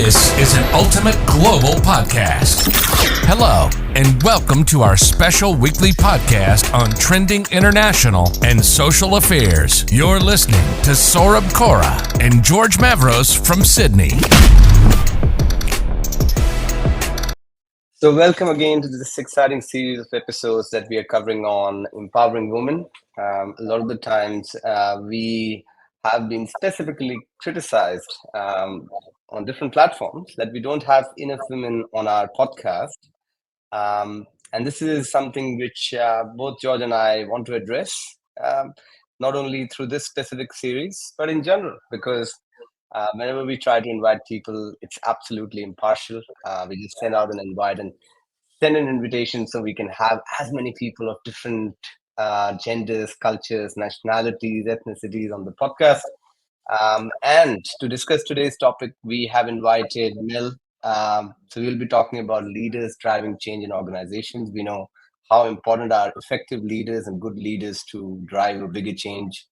This is an ultimate global podcast. Hello, and welcome to our special weekly podcast on trending international and social affairs. You're listening to Saurabh Kaura and George Mavros from Sydney. So welcome again to this exciting series of episodes that we are covering on empowering women. A lot of the times we have been specifically criticized on different platforms that we don't have enough women on our podcast. And this is something which both George and I want to address, not only through this specific series, but in general, because whenever we try to invite people, it's absolutely impartial. We just send out an invite and send an invitation so we can have as many people of different genders, cultures, nationalities, ethnicities on the podcast. And to discuss today's topic, we have invited Mel. So we'll be talking about leaders driving change in organizations. We know how important are effective leaders and good leaders to drive a bigger change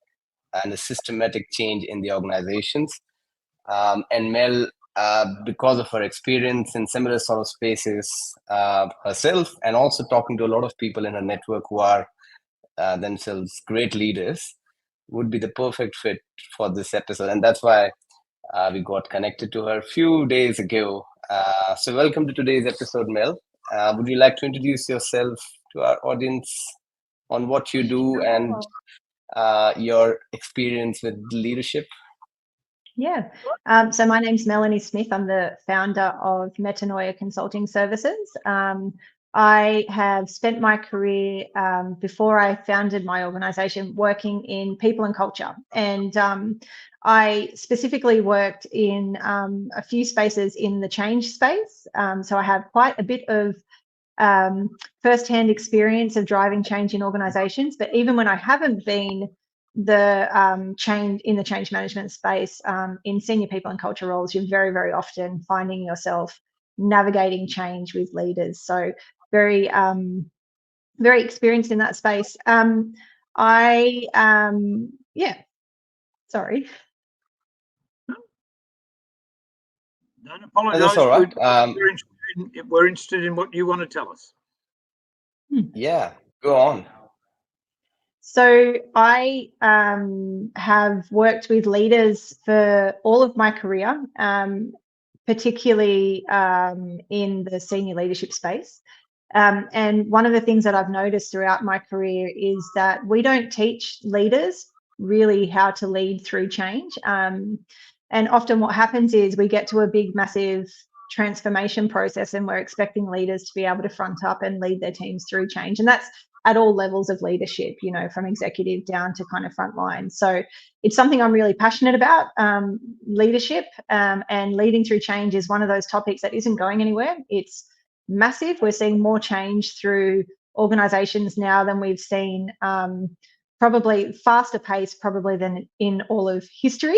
and a systematic change in the organizations. And Mel, because of her experience in similar sort of spaces herself, and also talking to a lot of people in her network who are themselves great leaders, would be the perfect fit for this episode. And that's why we got connected to her a few days ago. So welcome to today's episode, Mel. Would you like to introduce yourself to our audience on what you do and your experience with leadership? Yeah. So my name's Melanie Smith. I'm the founder of Metanoia Consulting Services. I have spent my career before I founded my organization working in people and culture. And I specifically worked in a few spaces in the change space. So I have quite a bit of first-hand experience of driving change in organizations. But even when I haven't been the change management space, in senior people and culture roles, you're very, very often finding yourself navigating change with leaders. So very experienced in that space. Sorry. Don't apologise. That's all right. We're interested in what you want to tell us. Yeah, go on. So I have worked with leaders for all of my career, particularly in the senior leadership space. And one of the things that I've noticed throughout my career is that we don't teach leaders really how to lead through change. And often what happens is we get to a big, massive transformation process and we're expecting leaders to be able to front up and lead their teams through change. And that's at all levels of leadership, from executive down to kind of frontline. So it's something I'm really passionate about, leadership, and leading through change is one of those topics that isn't going anywhere. It's massive. We're seeing more change through organizations now than we've seen, probably faster pace probably than in all of history,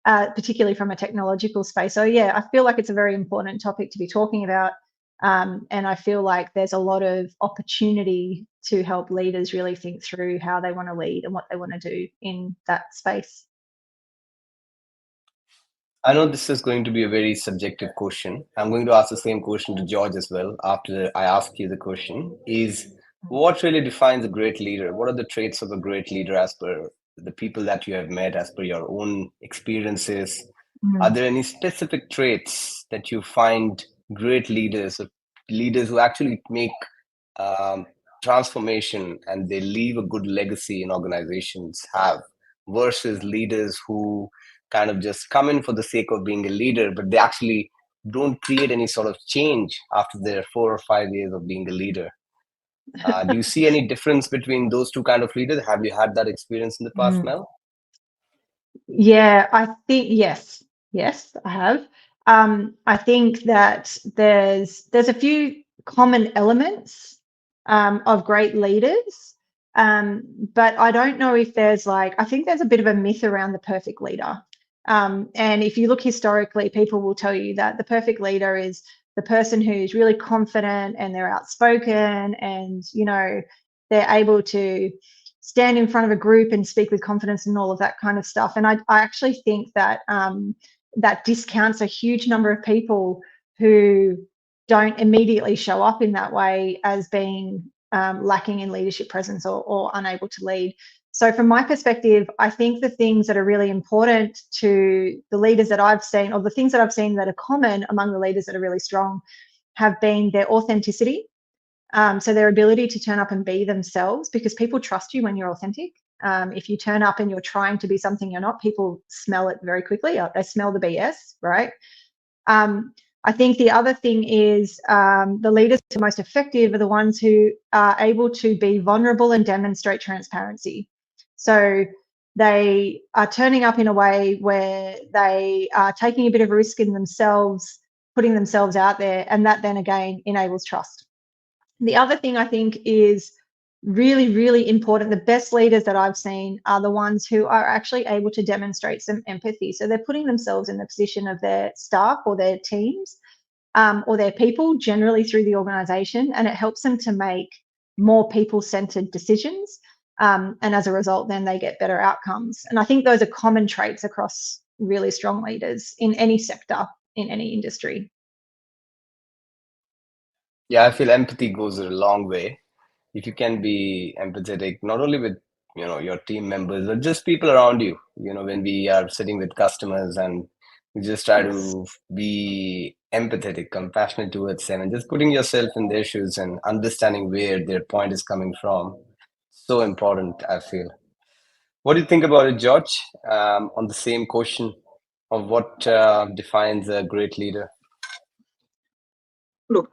particularly from a technological space. So yeah, I feel like it's a very important topic to be talking about. And I feel like there's a lot of opportunity to help leaders really think through how they want to lead and what they want to do in that space. I know this is going to be a very subjective question. I'm going to ask the same question to George as well after I ask you the question, is what really defines a great leader? What are the traits of a great leader as per the people that you have met, as per your own experiences? Are there any specific traits that you find great leaders, or leaders who actually make transformation and they leave a good legacy in organizations have, versus leaders who kind of just come in for the sake of being a leader, but they actually don't create any sort of change after their 4 or 5 years of being a leader? Do you see any difference between those two kind of leaders? Have you had that experience in the past, Mel? Yeah, I think yes, I have. I think that there's a few common elements of great leaders, but I don't know if there's I think there's a bit of a myth around the perfect leader. And if you look historically, people will tell you that the perfect leader is the person who's really confident and they're outspoken and, they're able to stand in front of a group and speak with confidence and all of that kind of stuff. And I actually think that that discounts a huge number of people who don't immediately show up in that way as being lacking in leadership presence or unable to lead. So from my perspective, I think the things that are really important to the leaders that I've seen, or the things that I've seen that are common among the leaders that are really strong, have been their authenticity. So their ability to turn up and be themselves, because people trust you when you're authentic. If you turn up and you're trying to be something you're not, people smell it very quickly. They smell the BS, right? I think the other thing is the leaders who are most effective are the ones who are able to be vulnerable and demonstrate transparency. So they are turning up in a way where they are taking a bit of risk in themselves, putting themselves out there, and that then again enables trust. The other thing I think is really, really important. The best leaders that I've seen are the ones who are actually able to demonstrate some empathy. So they're putting themselves in the position of their staff or their teams or their people generally through the organization, and it helps them to make more people-centered decisions. And as a result, then they get better outcomes. And I think those are common traits across really strong leaders in any sector, in any industry. Yeah, I feel empathy goes a long way. If you can be empathetic, not only with your team members, but just people around you. When we are sitting with customers and you just try to be empathetic, compassionate towards them, and just putting yourself in their shoes and understanding where their point is coming from. So important, I feel. What do you think about it, George? On the same question of what defines a great leader? Look,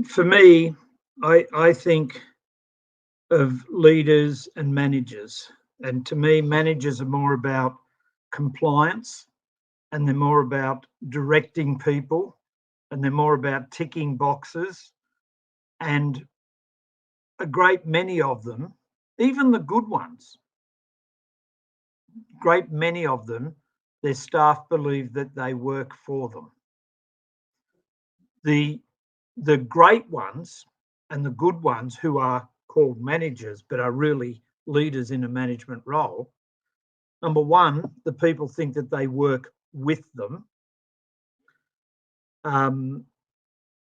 for me, I think of leaders and managers. And to me, managers are more about compliance, and they're more about directing people, and they're more about ticking boxes. And a great many of them, even the good ones, great many of them, their staff believe that they work for them. The great ones and the good ones who are called managers but are really leaders in a management role, number one, the people think that they work with them.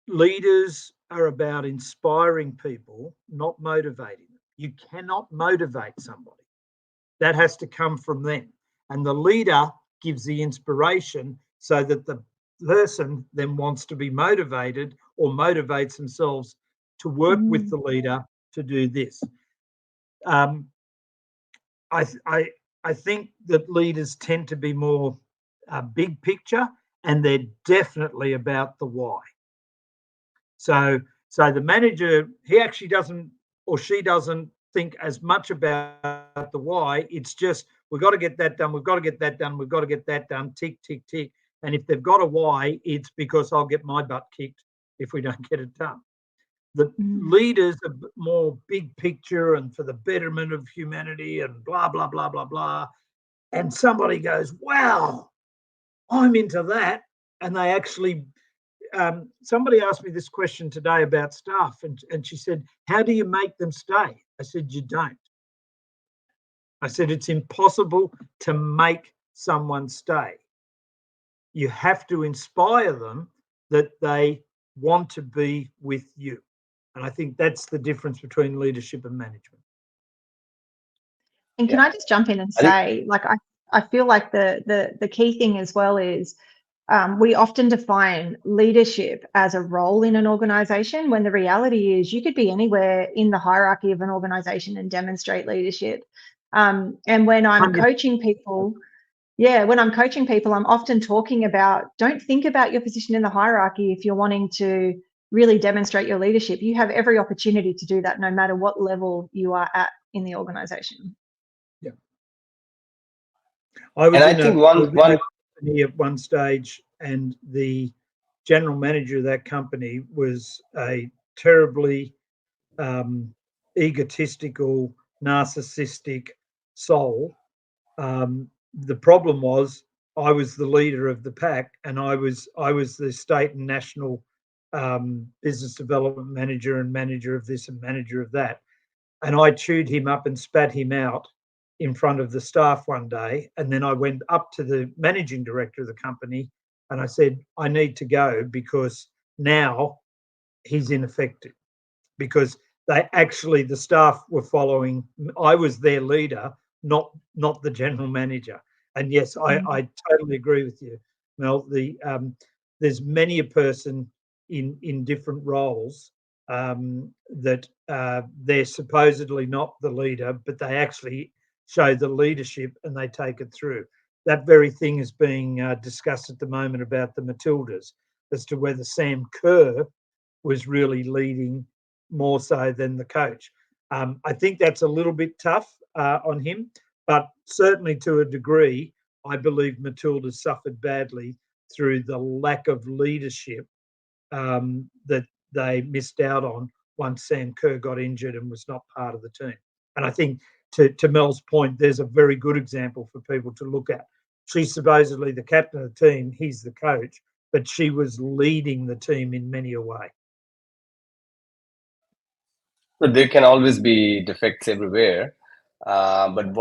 Leaders are about inspiring people, not motivating them. You cannot motivate somebody. That has to come from them. And the leader gives the inspiration so that the person then wants to be motivated or motivates themselves to work with the leader to do this. I think that leaders tend to be more big picture, and they're definitely about the why. So the manager, he actually doesn't, or she doesn't think as much about the why. It's just, we've got to get that done. We've got to get that done. We've got to get that done. Tick, tick, tick. And if they've got a why, it's because I'll get my butt kicked if we don't get it done. The leaders are more big picture and for the betterment of humanity and blah, blah, blah, blah, blah. And somebody goes, wow, I'm into that. And they actually, somebody asked me this question today about staff, and she said, how do you make them stay? I said, you don't. I said, it's impossible to make someone stay. You have to inspire them that they want to be with you. And I think that's the difference between leadership and management. And can I just jump in and say, like, I feel like the key thing as well is we often define leadership as a role in an organization, when the reality is you could be anywhere in the hierarchy of an organization and demonstrate leadership. And when I'm coaching people, I'm often talking about, don't think about your position in the hierarchy if you're wanting to really demonstrate your leadership. You have every opportunity to do that no matter what level you are at in the organization. Yeah. I was in a company at one stage, and the general manager of that company was a terribly egotistical, narcissistic soul. The problem was I was the leader of the pack, and I was the state and national business development manager and manager of this and manager of that. And I chewed him up and spat him out in front of the staff one day. And then I went up to the managing director of the company And I said, I need to go because now he's ineffective. Because the staff were following, I was their leader, not the general manager. And yes, I totally agree with you, Mel. There's many a person in different roles that they're supposedly not the leader, but they actually show the leadership and they take it through. That very thing is being discussed at the moment about the Matildas as to whether Sam Kerr was really leading more so than the coach. I think that's a little bit tough on him, but certainly to a degree, I believe Matilda suffered badly through the lack of leadership that they missed out on once Sam Kerr got injured and was not part of the team. And I think to Mel's point, there's a very good example for people to look at. She's supposedly the captain of the team, he's the coach, but she was leading the team in many a way. But there can always be defects everywhere. But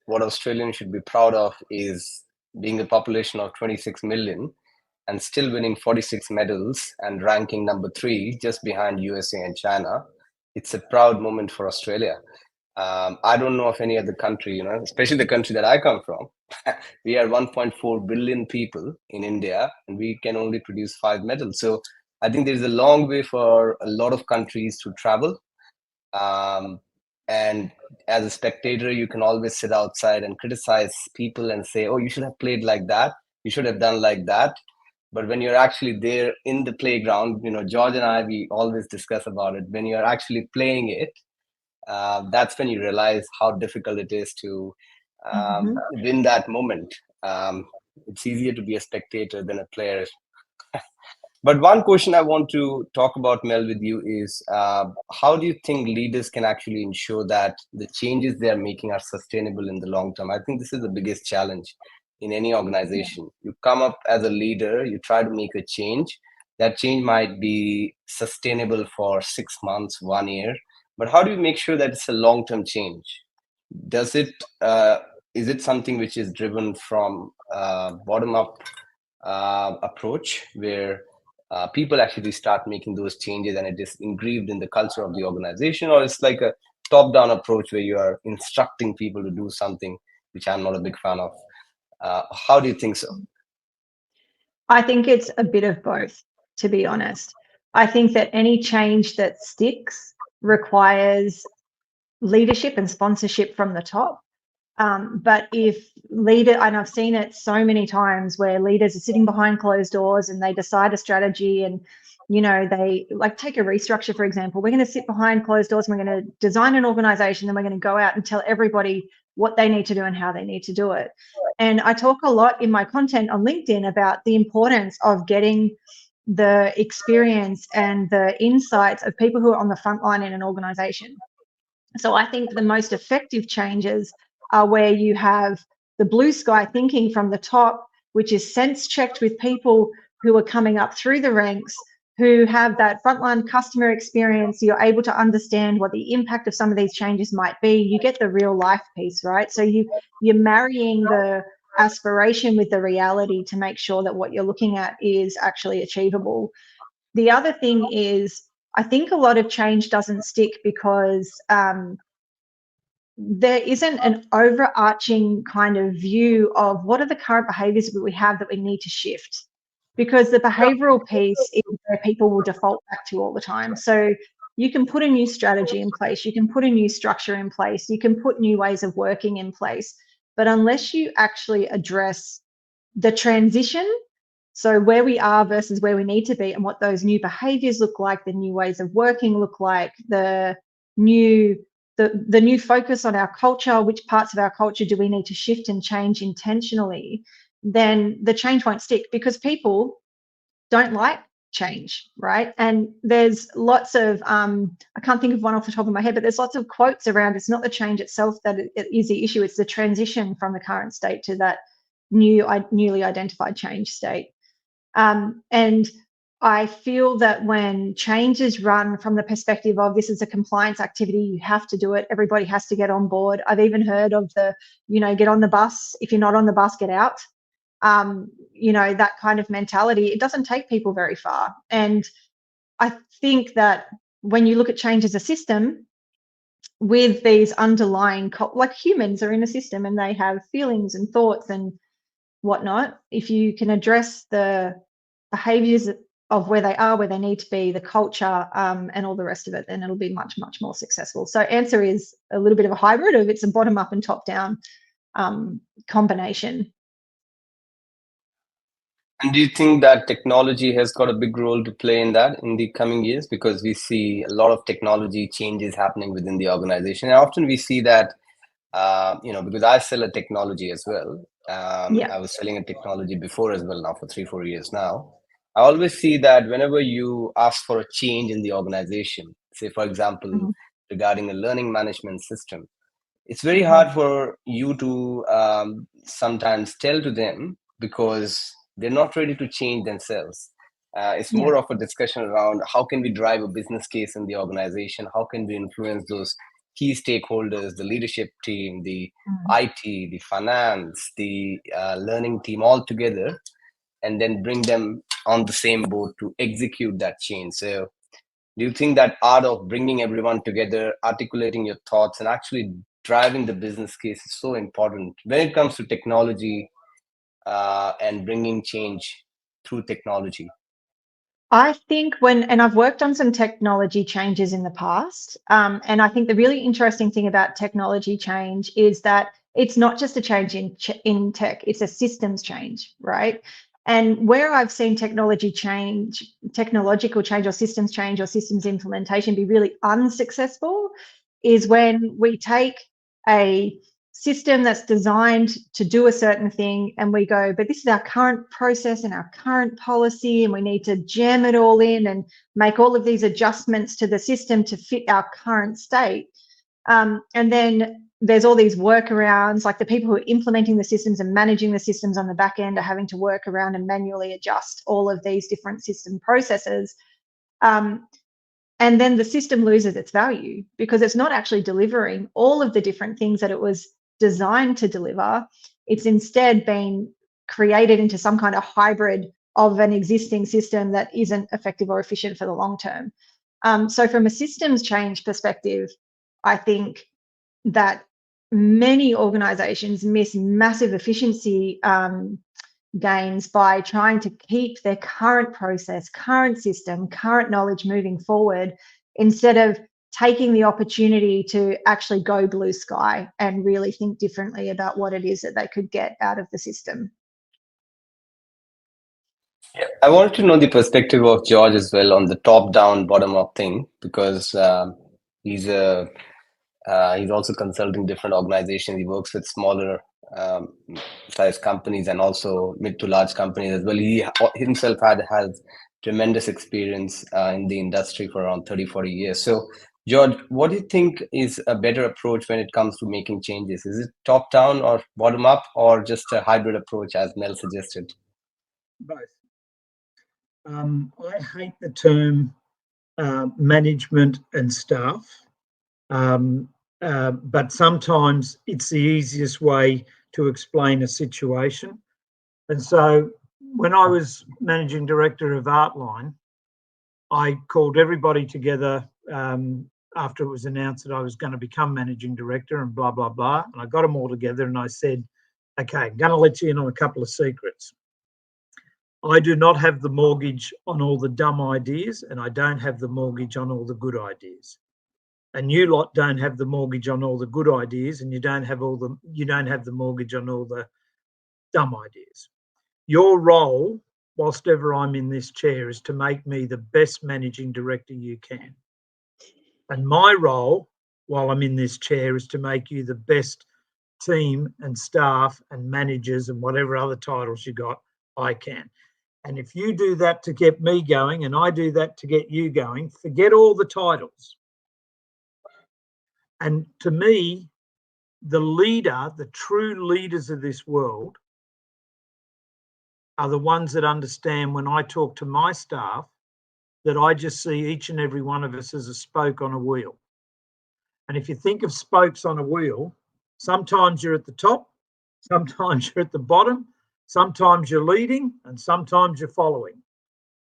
what Australians should be proud of is being a population of 26 million and still winning 46 medals and ranking number 3 just behind USA and China. It's a proud moment for Australia. I don't know of any other country, especially the country that I come from. We are 1.4 billion people in India, and we can only produce 5 medals. So I think there's a long way for a lot of countries to travel. And as a spectator, you can always sit outside and criticize people and say, oh, you should have played like that. You should have done like that. But when you're actually there in the playground, George and I, we always discuss about it. When you're actually playing it, that's when you realize how difficult it is to win that moment. It's easier to be a spectator than a player. But one question I want to talk about, Mel, with you is how do you think leaders can actually ensure that the changes they are making are sustainable in the long term? I think this is the biggest challenge in any organization. You come up as a leader, you try to make a change. That change might be sustainable for 6 months, 1 year. But how do you make sure that it's a long-term change? Is it something which is driven from bottom-up approach where people actually start making those changes and it is engraved in the culture of the organization, or it's like a top-down approach where you are instructing people to do something, which I'm not a big fan of? How do you think so? I think it's a bit of both, to be honest. I think that any change that sticks requires leadership and sponsorship from the top. But if and I've seen it so many times where leaders are sitting behind closed doors and they decide a strategy and, they like take a restructure, for example. We're going to sit behind closed doors and we're going to design an organization and we're going to go out and tell everybody what they need to do and how they need to do it. And I talk a lot in my content on LinkedIn about the importance of getting the experience and the insights of people who are on the front line in an organization. So I think the most effective changes are where you have the blue sky thinking from the top, which is sense checked with people who are coming up through the ranks, who have that frontline customer experience. You're able to understand what the impact of some of these changes might be. You get the real life piece, right? So you're marrying the aspiration with the reality to make sure that what you're looking at is actually achievable. The other thing is, I think a lot of change doesn't stick because there isn't an overarching kind of view of what are the current behaviours that we have that we need to shift, because the behavioural piece is where people will default back to all the time. So you can put a new strategy in place, you can put a new structure in place, you can put new ways of working in place, but unless you actually address the transition, so where we are versus where we need to be and what those new behaviours look like, the new ways of working look like, the new focus on our culture, which parts of our culture do we need to shift and change intentionally, then the change won't stick, because people don't like change, right? And there's lots of, I can't think of one off the top of my head, but there's lots of quotes around, it's not the change itself that is the issue, it's the transition from the current state to that newly identified change state. And I feel that when change is run from the perspective of this is a compliance activity, you have to do it, everybody has to get on board. I've even heard of get on the bus. If you're not on the bus, get out. that kind of mentality, it doesn't take people very far. And I think that when you look at change as a system, with these underlying, like humans are in a system and they have feelings and thoughts and whatnot, if you can address the behaviours of where they are, where they need to be, the culture, and all the rest of it, then it'll be much, much more successful. So answer is a little bit of a hybrid of it's a bottom up and top down combination. And do you think that technology has got a big role to play in that in the coming years? Because we see a lot of technology changes happening within the organization. And often we see that, because I sell a technology as well. I was selling a technology before as well now for 3-4 years now. I always see that whenever you ask for a change in the organization, say, for example, regarding a learning management system, it's very hard for you to sometimes tell to them because they're not ready to change themselves. It's more of a discussion around how can we drive a business case in the organization? How can we influence those key stakeholders, the leadership team, the IT, the finance, the learning team all together, and then bring them on the same boat to execute that change. So do you think that art of bringing everyone together, articulating your thoughts, and actually driving the business case is so important when it comes to technology and bringing change through technology? I think and I've worked on some technology changes in the past, and I think the really interesting thing about technology change is that it's not just a change in tech, it's a systems change, right? And where I've seen technological change or systems implementation be really unsuccessful is when we take a system that's designed to do a certain thing and we go, but this is our current process and our current policy and we need to jam it all in and make all of these adjustments to the system to fit our current state. And then there's all these workarounds, like the people who are implementing the systems and managing the systems on the back end are having to work around and manually adjust all of these different system processes. And then the system loses its value because it's not actually delivering all of the different things that it was designed to deliver. It's instead been created into some kind of hybrid of an existing system that isn't effective or efficient for the long term. So from a systems change perspective, I think that many organizations miss massive efficiency gains by trying to keep their current process, current system, current knowledge moving forward instead of taking the opportunity to actually go blue sky and really think differently about what it is that they could get out of the system. Yeah, I wanted to know the perspective of George as well on the top-down, bottom-up thing, because he's also consulting different organizations. He works with smaller size companies and also mid to large companies as well. He himself has tremendous experience in the industry for around 30-40 years. So George, what do you think is a better approach when it comes to making changes? Is it top down or bottom up, or just a hybrid approach as Mel suggested? Both. I hate the term management and staff, but sometimes it's the easiest way to explain a situation. And so when I was managing director of Artline, I called everybody together after it was announced that I was going to become managing director and blah, blah, blah. And I got them all together and I said, okay, I'm going to let you in on a couple of secrets. I do not have the mortgage on all the dumb ideas, and I don't have the mortgage on all the good ideas. And you lot don't have the mortgage on all the good ideas, and you don't have the mortgage on all the dumb ideas. Your role, whilst ever I'm in this chair, is to make me the best managing director you can. And my role, while I'm in this chair, is to make you the best team and staff and managers and whatever other titles you got I can. And if you do that to get me going and I do that to get you going, forget all the titles. And to me, the true leaders of this world are the ones that understand when I talk to my staff that I just see each and every one of us as a spoke on a wheel. And if you think of spokes on a wheel, sometimes you're at the top, sometimes you're at the bottom, Sometimes you're leading and sometimes you're following.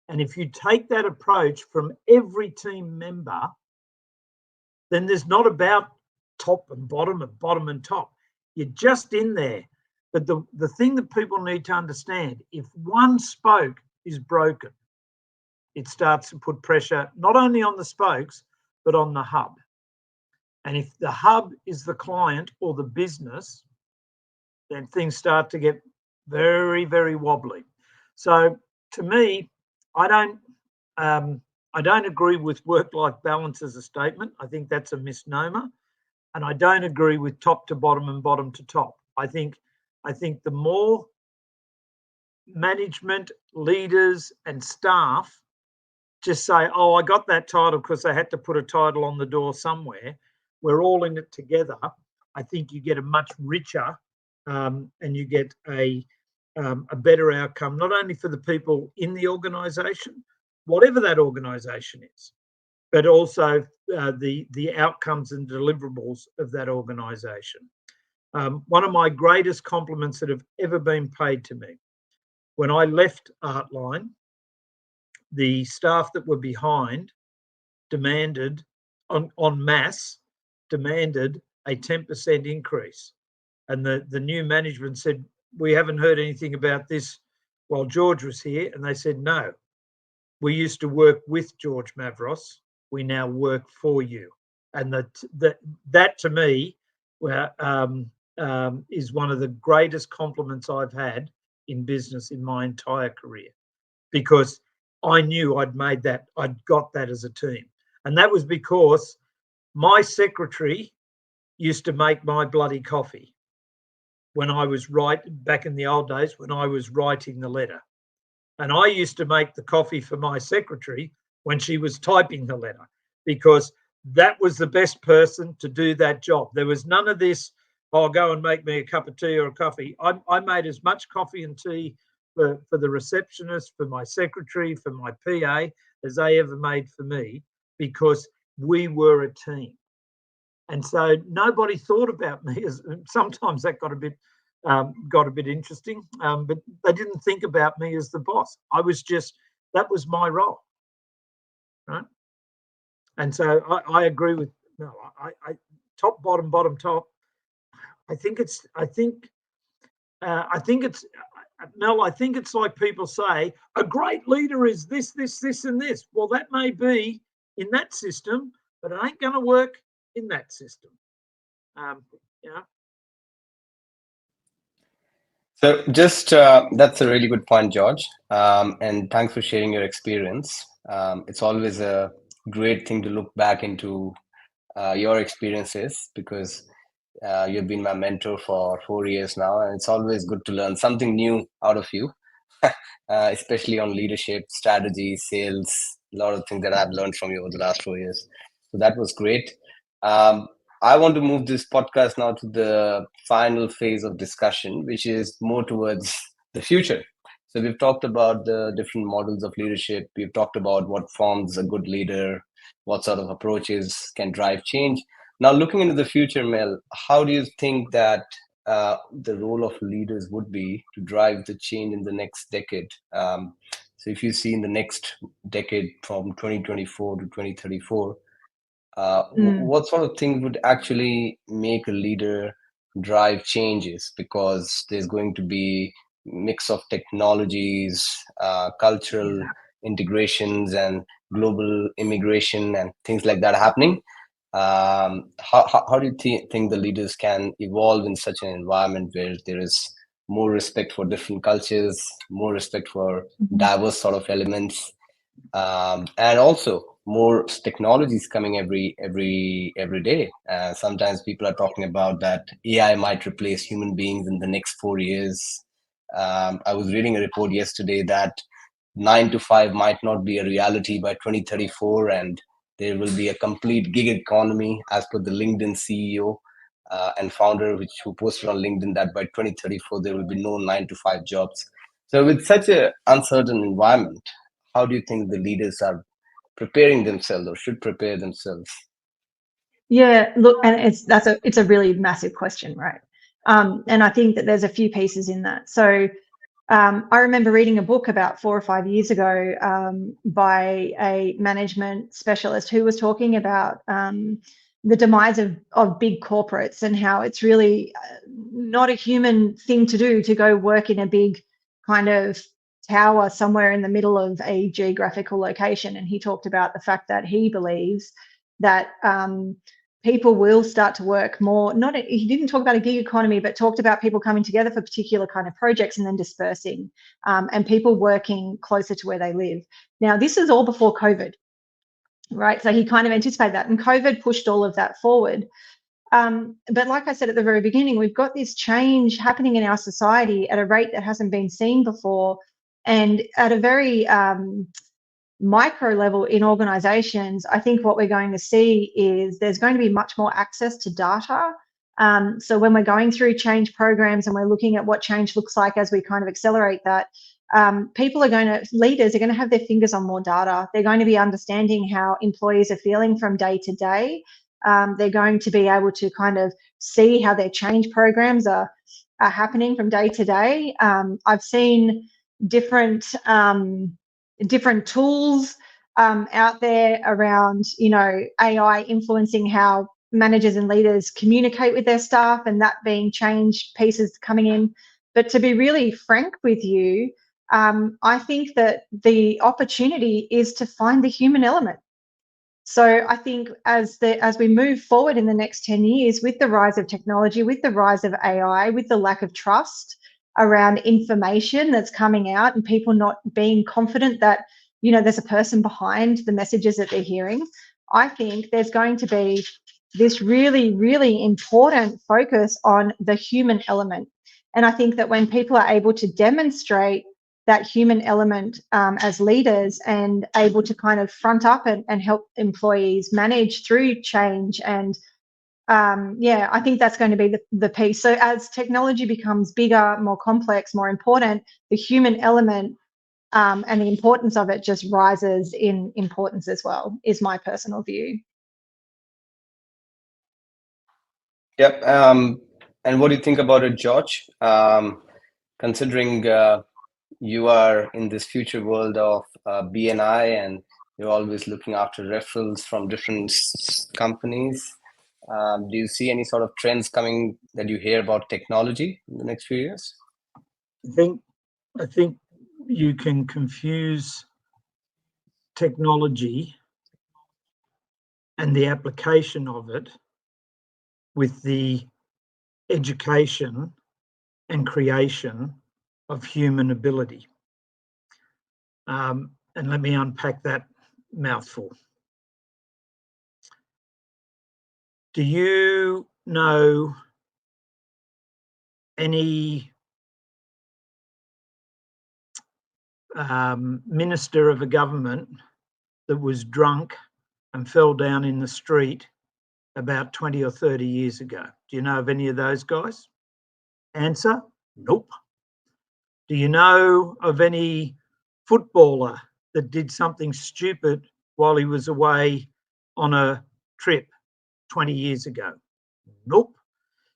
And if you take that approach from every team member, then there's not about top and bottom and top. You're just in there. But the thing that people need to understand, if one spoke is broken, it starts to put pressure not only on the spokes, but on the hub. And if the hub is the client or the business, then things start to get very, very wobbly. So to me, I don't agree with work-life balance as a statement. I think that's a misnomer. And I don't agree with top to bottom and bottom to top. I think the more management, leaders and staff just say, oh, I got that title because they had to put a title on the door somewhere, we're all in it together, I think you get a much richer and you get a better outcome, not only for the people in the organisation, whatever that organisation is, but also the outcomes and deliverables of that organisation. One of my greatest compliments that have ever been paid to me, when I left Artline, the staff that were behind demanded, en masse, demanded a 10% increase. And the new management said, we haven't heard anything about this while George was here. And they said, no, we used to work with George Mavros. We now work for you. And that to me is one of the greatest compliments I've had in business in my entire career, because I knew I'd got that as a team. And that was because my secretary used to make my bloody coffee when I was back in the old days when I was writing the letter. And I used to make the coffee for my secretary when she was typing the letter, because that was the best person to do that job. There was none of this, oh, go and make me a cup of tea or a coffee. I made as much coffee and tea for the receptionist, for my secretary, for my PA, as they ever made for me, because we were a team. And so nobody thought about me as, sometimes that got a bit interesting, but they didn't think about me as the boss. That was my role, right? And so I agree with, no, I top, bottom, top. I think it's Mel, I think it's like people say, a great leader is this, and this. Well, that may be in that system, but it ain't going to work in that system. So just that's a really good point, George. And thanks for sharing your experience. It's always a great thing to look back into your experiences, because you've been my mentor for 4 years now, and it's always good to learn something new out of you, especially on leadership, strategy, sales, a lot of things that I've learned from you over the last 4 years. So that was great. I want to move this podcast now to the final phase of discussion, which is more towards the future. So we've talked about the different models of leadership. We've talked about what forms a good leader, what sort of approaches can drive change. Now, looking into the future, Mel, how do you think that the role of leaders would be to drive the change in the next decade? So if you see in the next decade from 2024 to 2034, what sort of things would actually make a leader drive changes? Because there's going to be mix of technologies, cultural integrations, and global immigration and things like that happening. How do you think the leaders can evolve in such an environment where there is more respect for different cultures, more respect for diverse sort of elements, and also more technologies coming every day? Sometimes people are talking about that AI might replace human beings in the next 4 years. I was reading a report yesterday that 9 to 5 might not be a reality by 2034, and there will be a complete gig economy, as per the LinkedIn CEO and founder, who posted on LinkedIn that by 2034 there will be no 9 to 5 jobs. So with such an uncertain environment, how do you think the leaders are preparing themselves or should prepare themselves? Yeah, look, and it's a really massive question, right? And I think that there's a few pieces in that. So I remember reading a book about 4 or 5 years ago by a management specialist who was talking about the demise of big corporates and how it's really not a human thing to do to go work in a big kind of tower somewhere in the middle of a geographical location. And he talked about the fact that he believes that people will start to work more, he didn't talk about a gig economy, but talked about people coming together for particular kind of projects and then dispersing, and people working closer to where they live. Now, this is all before COVID, right? So he kind of anticipated that, and COVID pushed all of that forward. But like I said at the very beginning, we've got this change happening in our society at a rate that hasn't been seen before, and at a very micro level in organizations, I think what we're going to see is there's going to be much more access to data. So when we're going through change programs and we're looking at what change looks like as we kind of accelerate that, leaders are going to have their fingers on more data. They're going to be understanding how employees are feeling from day to day. They're going to be able to kind of see how their change programs are happening from day to day. I've seen different tools out there around, AI influencing how managers and leaders communicate with their staff, and that being change pieces coming in. But to be really frank with you, I think that the opportunity is to find the human element. So I think as we move forward in the next 10 years, with the rise of technology, with the rise of AI, with the lack of trust around information that's coming out and people not being confident that, there's a person behind the messages that they're hearing, I think there's going to be this really, really important focus on the human element. And I think that when people are able to demonstrate that human element as leaders and able to kind of front up and help employees manage through change, and I think that's going to be the piece. So as technology becomes bigger, more complex, more important, the human element and the importance of it just rises in importance as well, is my personal view. Yep. And what do you think about it, George? Considering you are in this future world of B&I, and you're always looking after referrals from different companies, do you see any sort of trends coming that you hear about technology in the next few years? I think you can confuse technology and the application of it with the education and creation of human ability. And let me unpack that mouthful. Do you know any minister of a government that was drunk and fell down in the street about 20 or 30 years ago? Do you know of any of those guys? Answer, nope. Do you know of any footballer that did something stupid while he was away on a trip 20 years ago? Nope.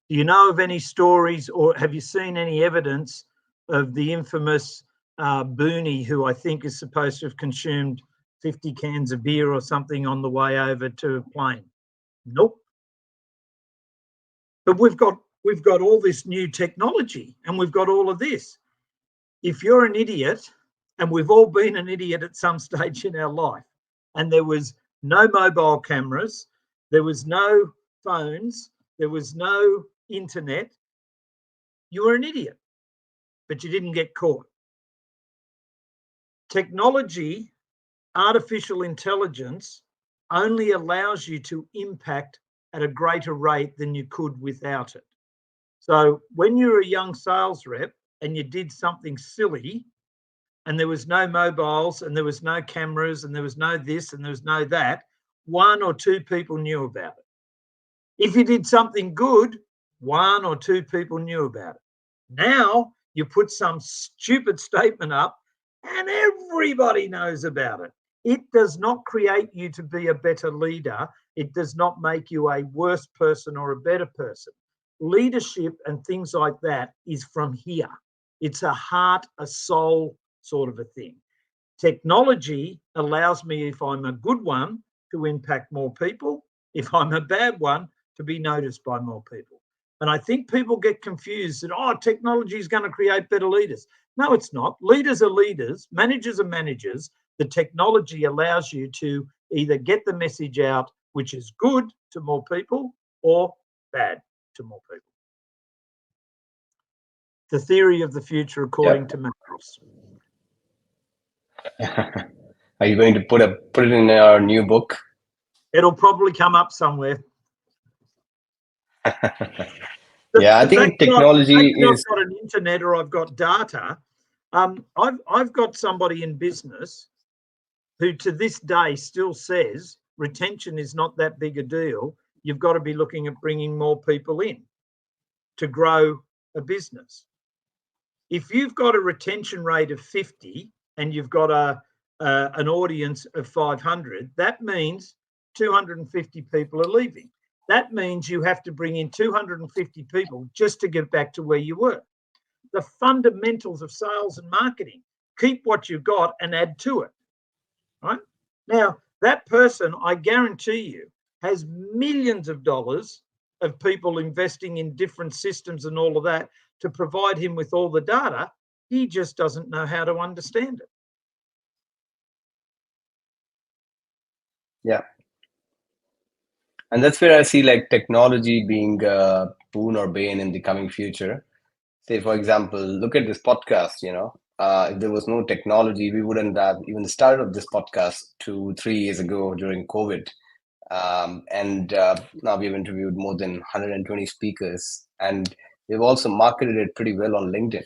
Do you know of any stories, or have you seen any evidence of the infamous Boonie, who I think is supposed to have consumed 50 cans of beer or something on the way over to a plane? Nope. But we've got all this new technology, and we've got all of this. If you're an idiot, and we've all been an idiot at some stage in our life, and there was no mobile cameras, there was no phones, there was no internet, you were an idiot, but you didn't get caught. Technology, artificial intelligence, only allows you to impact at a greater rate than you could without it. So when you're a young sales rep and you did something silly, and there was no mobiles and there was no cameras and there was no this and there was no that, 1 or 2 people knew about it. If you did something good, 1 or 2 people knew about it. Now you put some stupid statement up and everybody knows about it. It does not create you to be a better leader. It does not make you a worse person or a better person. Leadership and things like that is from here. It's a heart, a soul sort of a thing. Technology allows me, if I'm a good one, to impact more people. If I'm a bad one, to be noticed by more people. And I think people get confused that, technology is going to create better leaders. No, it's not. Leaders are leaders. Managers are managers. The technology allows you to either get the message out, which is good to more people, or bad to more people. The theory of the future, according to Melanie. Are you going to put it in our new book? It'll probably come up somewhere. Yeah, I think technology is. I've got an internet or I've got data. I've got somebody in business who to this day still says retention is not that big a deal. You've got to be looking at bringing more people in to grow a business. If you've got a retention rate of 50 and you've got an audience of 500, that means 250 people are leaving. That means you have to bring in 250 people just to get back to where you were. The fundamentals of sales and marketing: keep what you've got and add to it. Right? Now, that person, I guarantee you, has millions of dollars of people investing in different systems and all of that to provide him with all the data. He just doesn't know how to understand it. Yeah. And that's where I see like technology being a boon or bane in the coming future. Say, for example, look at this podcast, if there was no technology, we wouldn't have even started this podcast 2-3 years ago during COVID. And now we've interviewed more than 120 speakers, and we've also marketed it pretty well on LinkedIn.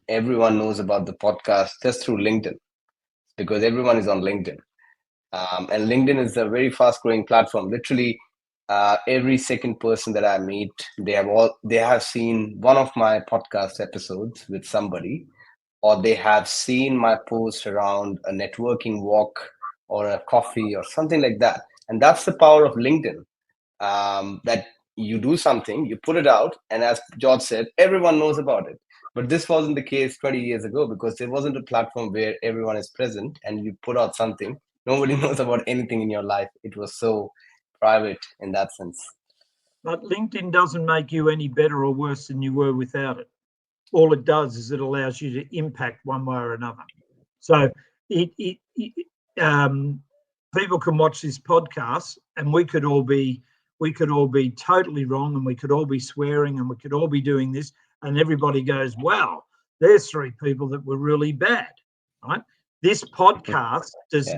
Everyone knows about the podcast just through LinkedIn because everyone is on LinkedIn. And LinkedIn is a very fast growing platform. Literally, every second person that I meet, they have seen one of my podcast episodes with somebody, or they have seen my post around a networking walk or a coffee or something like that. And that's the power of LinkedIn. That you do something, you put it out, and as George said, everyone knows about it. But this wasn't the case 20 years ago because there wasn't a platform where everyone is present and you put out something. Nobody knows about anything in your life. It was so private in that sense. But LinkedIn doesn't make you any better or worse than you were without it. All it does is it allows you to impact one way or another. So people can watch this podcast, and we could all be totally wrong, and we could all be swearing, and we could all be doing this, and everybody goes, "Wow, there's 3 people that were really bad." Right? This podcast does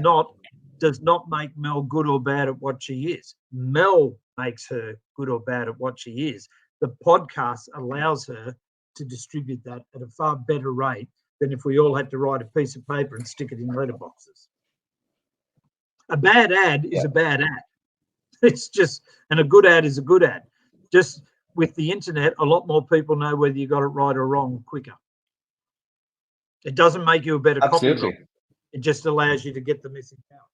not make Mel good or bad at what she is. Mel makes her good or bad at what she is. The podcast allows her to distribute that at a far better rate than if we all had to write a piece of paper and stick it in letterboxes. A bad ad is a bad ad. It's just, and a good ad is a good ad. Just with the internet, a lot more people know whether you got it right or wrong quicker. It doesn't make you a better copywriter. It just allows you to get the message out.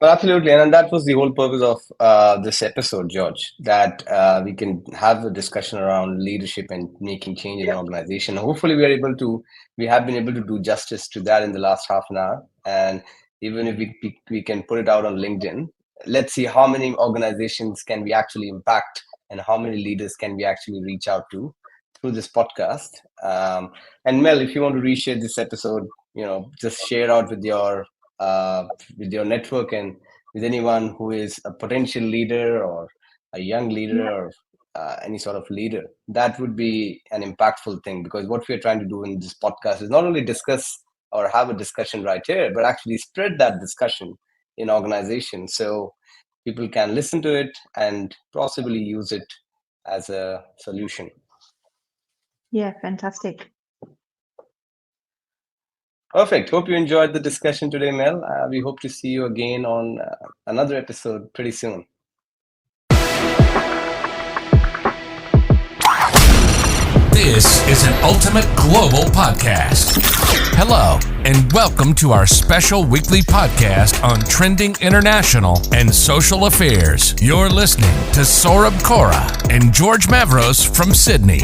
Well, absolutely. And that was the whole purpose of this episode, George, that we can have a discussion around leadership and making change in an organization. Hopefully we have been able to do justice to that in the last half an hour. And even if we can put it out on LinkedIn, let's see how many organizations can we actually impact and how many leaders can we actually reach out to through this podcast. And Mel, if you want to reshare this episode, just share out with your network and with anyone who is a potential leader or a young leader or any sort of leader. That would be an impactful thing, because what we're trying to do in this podcast is not only discuss or have a discussion right here, but actually spread that discussion in organizations so people can listen to it and possibly use it as a solution. Yeah, fantastic. Perfect. Hope you enjoyed the discussion today, Mel. We hope to see you again on another episode pretty soon. This is an Ultimate Global Podcast. Hello, and welcome to our special weekly podcast on trending international and social affairs. You're listening to Saurabh Kora and George Mavros from Sydney.